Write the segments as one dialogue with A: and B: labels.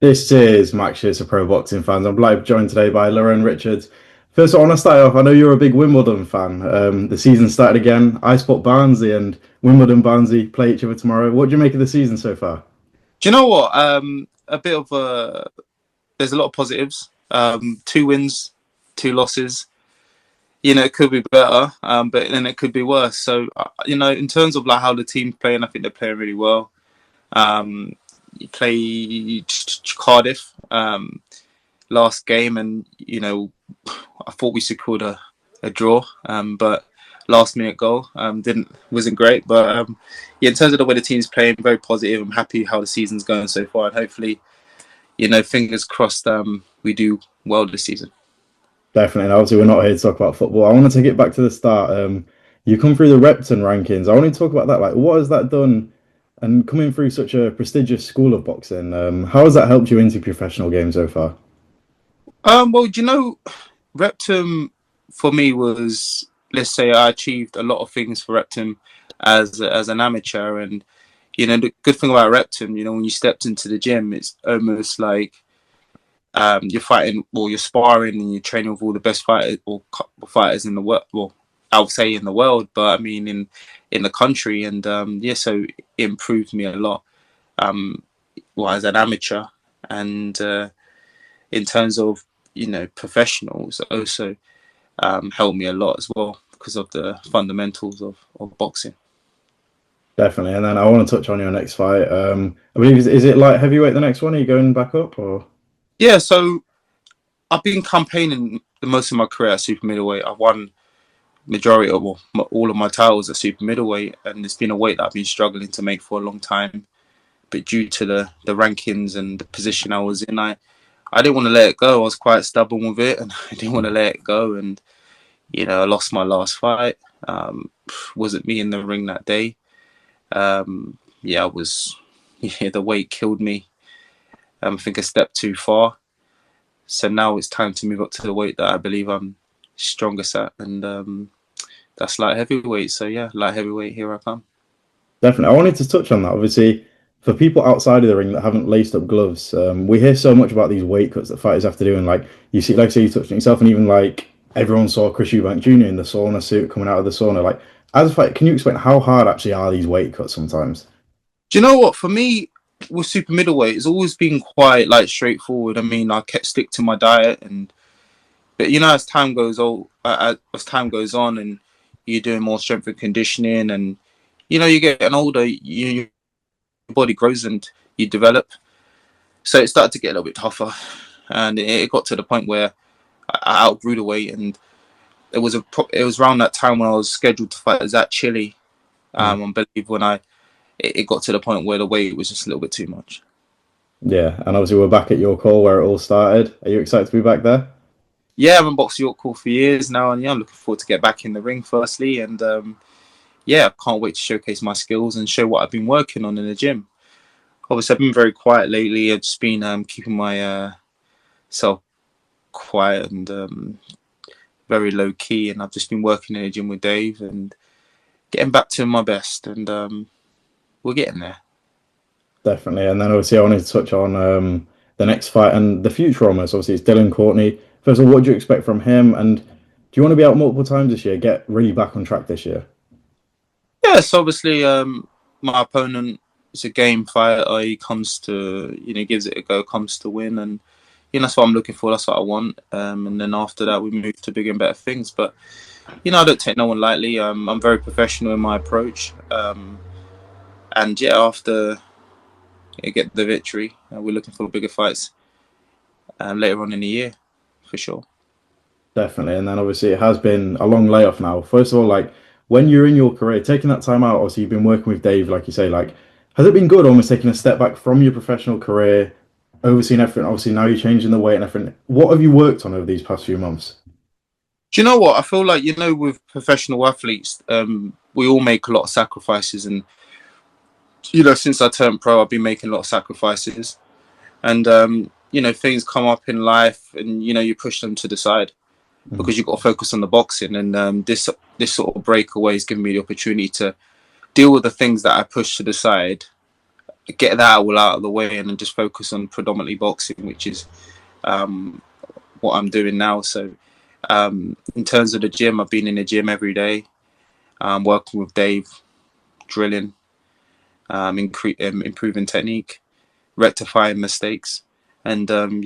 A: This is Max Shear's Pro Boxing fans. I'm live joined today by Lerrone Richards. First, I want to start off. I know you're a big Wimbledon fan. The season started again. I spot Barnsley and Wimbledon Barnsley play each other tomorrow. What do you make of the season so far?
B: Do you know what? A bit of there's a lot of positives. Two wins, two losses. It could be better, but then it could be worse. So, in terms of like how the team's playing, I think they're playing really well. You play Cardiff last game, and I thought we secured a draw, but last minute goal didn't wasn't great. But yeah, in terms of the way the team's playing, very positive. I'm happy how the season's going so far, and hopefully, fingers crossed, we do well this season.
A: Definitely. And obviously, we're not here to talk about football. I want to take it back to the start. You come through the Repton rankings. I want to talk about that. Like, what has that done? And coming through such a prestigious school of boxing, how has that helped you into professional games so far?
B: Well, Repton for me was, let's say, I achieved a lot of things for Repton as an amateur, and the good thing about Repton, when you stepped into the gym, it's almost like you're fighting, or you're sparring, and you're training with all the best fighters or fighters in the world. Well, I would say in the world, but I mean in the country, and yeah, so it improved me a lot. Well, as an amateur, and in terms of professionals, also helped me a lot as well because of the fundamentals of boxing.
A: Definitely. And then I want to touch on your next fight. I believe is it light heavyweight the next one? Are you going back up or?
B: Yeah, so I've been campaigning the most of my career at super middleweight. I've won majority of all of my titles at super middleweight, and it's been a weight that I've been struggling to make for a long time. But due to the rankings and the position I was in, I didn't want to let it go. I was quite stubborn with it, and I didn't want to let it go. And I lost my last fight. Wasn't me in the ring that day. Yeah, I was. Yeah, the weight killed me. I think a step too far. So now it's time to move up to the weight that I believe I'm strongest at, and that's light heavyweight. So yeah, light heavyweight, here I come.
A: Definitely. I wanted to touch on that. Obviously, for people outside of the ring that haven't laced up gloves, we hear so much about these weight cuts that fighters have to do. And like you see, like I say, you touched on yourself, and even like everyone saw Chris Eubank Jr. in the sauna suit coming out of the sauna. Like, as a fighter, can you explain how hard actually are these weight cuts sometimes?
B: Do you know what? For me, with super middleweight, it's always been quite like straightforward. I mean, I kept stick to my diet, but as time goes on, and you're doing more strength and conditioning, and you're getting older, your body grows and you develop. So it started to get a little bit tougher, and it got to the point where I outgrew the weight, and it was around that time when I was scheduled to fight Zach Chile. I believe when it got to the point where the weight was just a little bit too much.
A: Yeah, and obviously we're back at your call where it all started. Are you excited to be back there?
B: Yeah, I've been boxing York Call for years now, and yeah, I'm looking forward to get back in the ring firstly, and yeah, I can't wait to showcase my skills and show what I've been working on in the gym. Obviously, I've been very quiet lately. I've just been keeping my self quiet and very low key, and I've just been working in the gym with Dave and getting back to my best, and we're getting there.
A: Definitely. And then obviously I wanted to touch on the next fight and the future almost. Obviously it's Dylan Courtney. First of all, what do you expect from him? And do you want to be out multiple times this year? Get really back on track this year?
B: Yes, obviously, my opponent is a game fighter. He comes to, gives it a go, comes to win, and that's what I'm looking for. That's what I want. And then after that, we move to bigger and better things. But I don't take no one lightly. I'm very professional in my approach. And yeah, after I get the victory, we're looking for bigger fights later on in the year, for sure.
A: Definitely. And then obviously it has been a long layoff now. First of all, like when you're in your career, taking that time out, obviously you've been working with Dave, like you say, like has it been good almost taking a step back from your professional career, overseeing everything? Obviously now you're changing the weight and everything. What have you worked on over these past few months?
B: Do you know what? I feel like, with professional athletes, we all make a lot of sacrifices. And, since I turned pro, I've been making a lot of sacrifices. And, things come up in life and, you push them to the side because you've got to focus on the boxing. And this sort of breakaway has given me the opportunity to deal with the things that I pushed to the side get that all out of the way and then just focus on predominantly boxing, which is what I'm doing now. So in terms of the gym, I've been in the gym every day, working with Dave, drilling, improving technique, rectifying mistakes, and I'm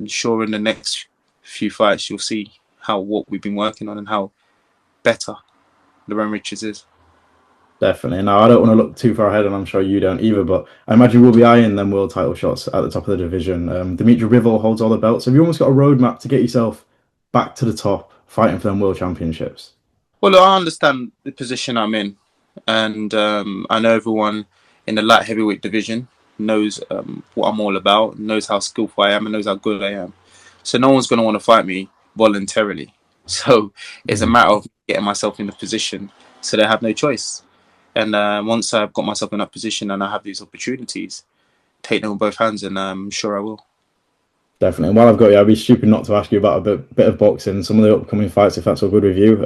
B: sure in the next few fights you'll see what we've been working on and how better Lerrone Richards is.
A: Definitely. Now, I don't want to look too far ahead, and I'm sure you don't either, but I imagine we'll be eyeing them world title shots at the top of the division. Dimitri Bivol holds all the belts. Have you almost got a roadmap to get yourself back to the top, fighting for them world championships?
B: Well, look, I understand the position I'm in, and I know everyone in the light heavyweight division knows what I'm all about, knows how skillful I am, and knows how good I am. So no one's going to want to fight me voluntarily. So it's a matter of getting myself in the position so they have no choice. And once I've got myself in that position and I have these opportunities, take them with both hands, and I'm sure I will.
A: Definitely. And while I've got you, I'd be stupid not to ask you about a bit of boxing, some of the upcoming fights, if that's all good with you.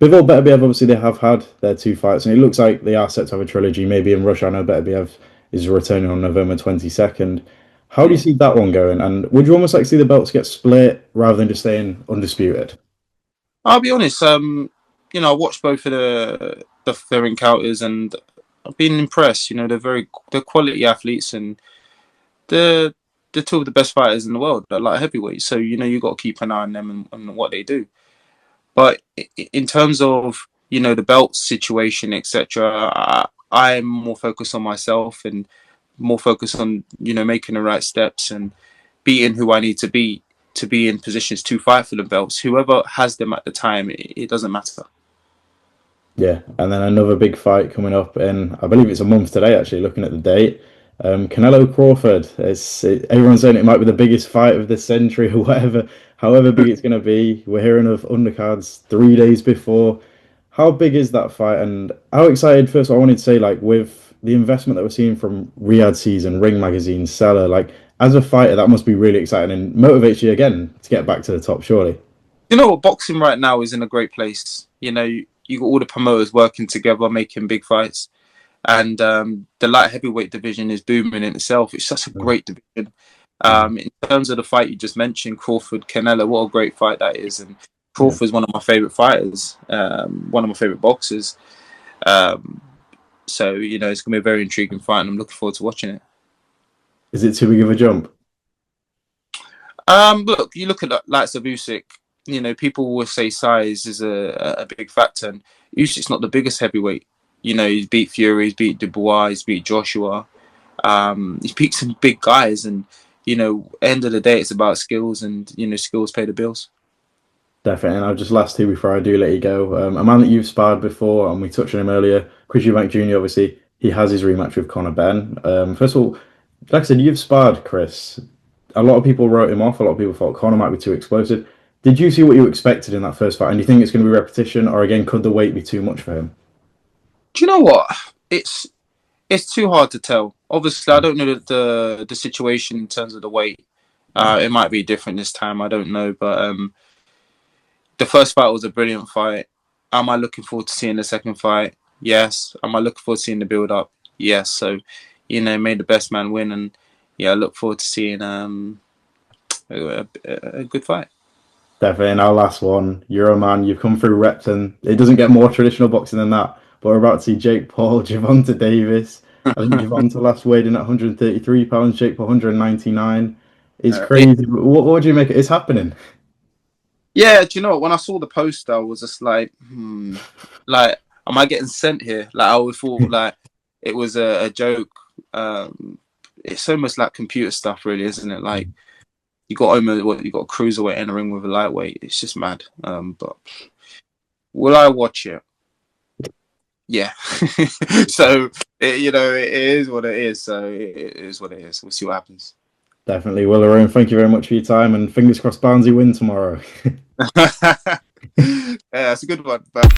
A: Bivol, Beterbiev, obviously they have had their 2 fights, and it looks like they are set to have a trilogy. Maybe in Russia, I know Beterbiev is returning on November 22nd. How do you see that one going? And would you almost like to see the belts get split rather than just staying undisputed?
B: I'll be honest. I watched both of their encounters, and I've been impressed. They're quality athletes, and they're 2 of the best fighters in the world at light heavyweight. So you got to keep an eye on them and what they do. But in terms of the belt situation, etc., I'm more focused on myself and more focused on making the right steps and beating who I need to be in positions to fight for the belts. Whoever has them at the time, it doesn't matter.
A: Yeah, and then another big fight coming up in, I believe it's a month today, actually, looking at the date. Canelo Crawford. Everyone's saying it might be the biggest fight of the century or whatever, however big it's going to be. We're hearing of undercards 3 days before. How big is that fight? And how excited, first of all, I wanted to say, like, with the investment that we're seeing from Riyadh Season, Ring Magazine, Seller, like, as a fighter, that must be really exciting and motivates you again to get back to the top, surely.
B: You know what? Boxing right now is in a great place. You got all the promoters working together, making big fights. And the light heavyweight division is booming in itself. It's such a great division. In terms of the fight you just mentioned, Crawford, Canelo, what a great fight that is. And Crawford's one of my favourite fighters, one of my favourite boxers. So, it's going to be a very intriguing fight, and I'm looking forward to watching it.
A: Is it too big of a jump?
B: Look, you look at the likes of Usyk, people will say size is a big factor. And Usyk's not the biggest heavyweight. He's beat Fury, he's beat Dubois, he's beat Joshua. He's beat some big guys, and end of the day, it's about skills, and skills pay the bills.
A: Definitely. And I'll just last 2 before I do let you go. A man that you've sparred before, and we touched on him earlier, Chris Eubank Jr. Obviously, he has his rematch with Conor Benn. First of all, like I said, you've sparred Chris. A lot of people wrote him off. A lot of people thought Conor might be too explosive. Did you see what you expected in that first fight? And do you think it's going to be repetition, or again, could the weight be too much for him?
B: Do you know what? It's too hard to tell. Obviously, I don't know the situation in terms of the weight. It might be different this time. I don't know, but the first fight was a brilliant fight. Am I looking forward to seeing the second fight? Yes. Am I looking forward to seeing the build up? Yes. So, may the best man win, and I look forward to seeing a good fight.
A: Definitely. And our last one, you're a man. You've come through reps, and it doesn't get more traditional boxing than that. But we're about to see Jake Paul, Gervonta Davis. I think Gervonta last weighed in at 133 pounds, Jake Paul 199. It's crazy. What do you make it? It's happening.
B: Yeah, do you know what? When I saw the poster, I was just like, like, am I getting sent here? Like, I always thought like it was a joke. It's almost like computer stuff, really, isn't it? Like, you got a cruiserweight in a ring with a lightweight. It's just mad. But will I watch it? Yeah. So it is what it is. So it is what it is. We'll see what happens.
A: Definitely. Well, Lerrone, thank you very much for your time, and fingers crossed Barnsley win tomorrow.
B: Yeah, that's a good one. But